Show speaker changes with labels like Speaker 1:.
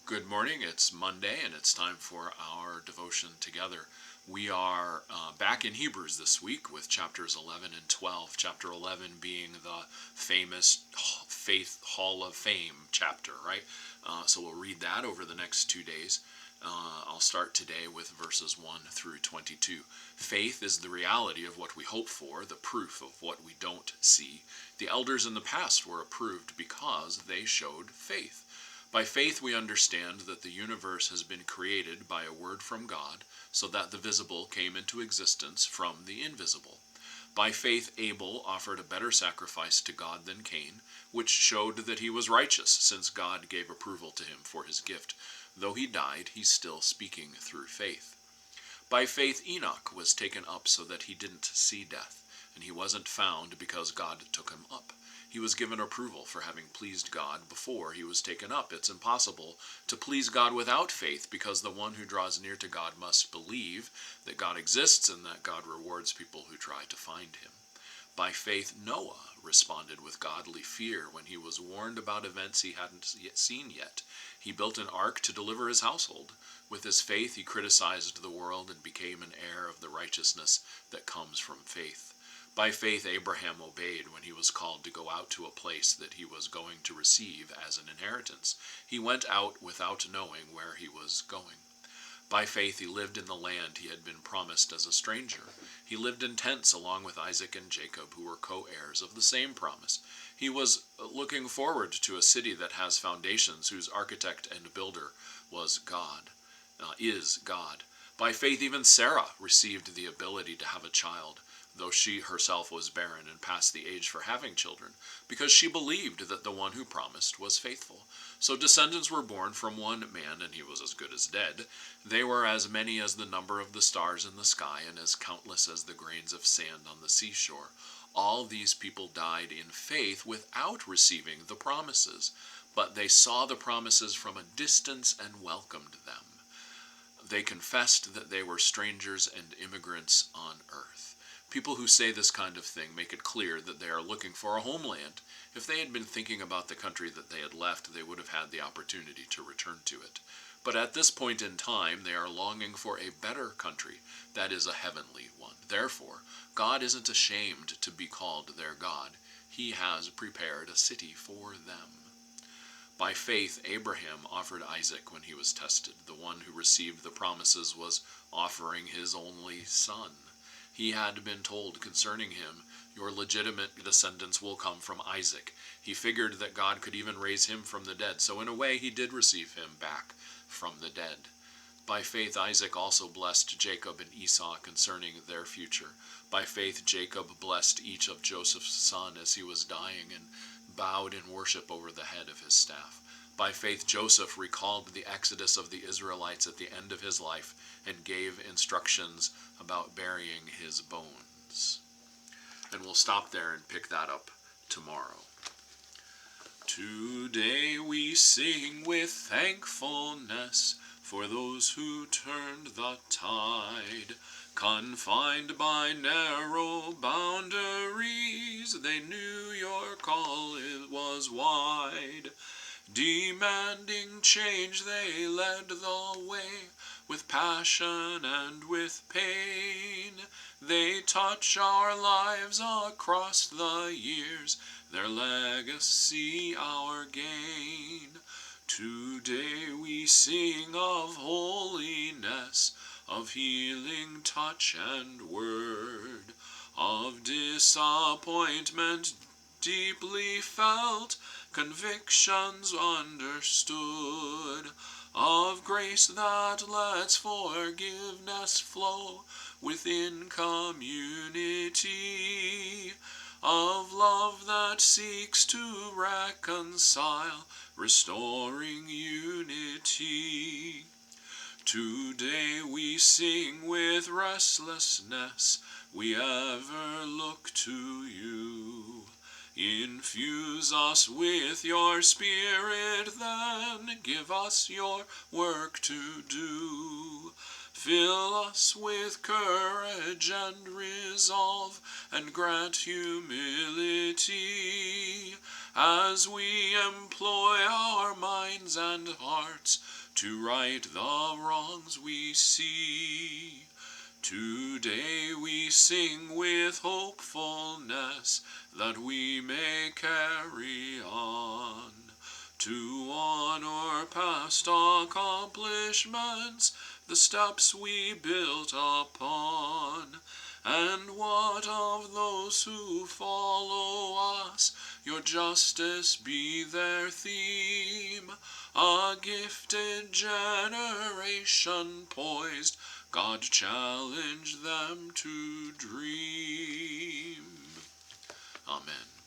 Speaker 1: Good morning. It's Monday and it's time for our devotion together. We are back in Hebrews this week with chapters 11 and 12. Chapter 11 being the famous Faith Hall of Fame chapter, right? So we'll read that over the next 2 days. I'll start today with verses 1 through 22. Faith is the reality of what we hope for, the proof of what we don't see. The elders in the past were approved because they showed faith. By faith we understand that the universe has been created by a word from God, so that the visible came into existence from the invisible. By faith Abel offered a better sacrifice to God than Cain, which showed that he was righteous, since God gave approval to him for his gift. Though he died, he's still speaking through faith. By faith Enoch was taken up so that he didn't see death, and he wasn't found because God took him up. He was given approval for having pleased God before he was taken up. It's impossible to please God without faith, because the one who draws near to God must believe that God exists and that God rewards people who try to find him. By faith Noah responded with godly fear when he was warned about events he hadn't seen yet. He built an ark to deliver his household. With his faith he criticized the world and became an heir of the righteousness that comes from faith. By faith Abraham obeyed when he was called to go out to a place that he was going to receive as an inheritance. He went out without knowing where he was going. By faith he lived in the land he had been promised as a stranger. He lived in tents along with Isaac and Jacob, who were co-heirs of the same promise. He was looking forward to a city that has foundations, whose architect and builder is God. By faith even Sarah received the ability to have a child, though she herself was barren and past the age for having children, because she believed that the one who promised was faithful. So descendants were born from one man, and he was as good as dead. They were as many as the number of the stars in the sky, and as countless as the grains of sand on the seashore. All these people died in faith without receiving the promises, but they saw the promises from a distance and welcomed them. They confessed that they were strangers and immigrants on earth. People who say this kind of thing make it clear that they are looking for a homeland. If they had been thinking about the country that they had left, they would have had the opportunity to return to it. But at this point in time, they are longing for a better country, that is, a heavenly one. Therefore, God isn't ashamed to be called their God. He has prepared a city for them. By faith, Abraham offered Isaac when he was tested. The one who received the promises was offering his only son. He had been told concerning him, "Your legitimate descendants will come from Isaac." He figured that God could even raise him from the dead, so in a way he did receive him back from the dead. By faith Isaac also blessed Jacob and Esau concerning their future. By faith Jacob blessed each of Joseph's sons as he was dying, and bowed in worship over the head of his staff. By faith Joseph recalled the exodus of the Israelites at the end of his life and gave instructions about burying his bones. And we'll stop there and pick that up tomorrow. Today we sing with thankfulness for those who turned the tide. Confined by narrow boundaries, they knew your call was wide. Demanding change, they led the way with passion and with pain. They touch our lives across the years, their legacy our gain. Today we sing of holiness, of healing touch and word, of disappointment deeply felt, convictions understood, of grace that lets forgiveness flow within community, of love that seeks to reconcile, restoring unity. Today we sing with restlessness, we ever look to you. Infuse us with your Spirit, then give us your work to do. Fill us with courage and resolve, and grant humility, as we employ our minds and hearts to right the wrongs we see. Today we sing with hopefulness that we may carry on to honor past accomplishments, the steps we built upon. And what of those who follow us? Your justice be their theme, a gifted generation poised, God challenge them to dream. Amen.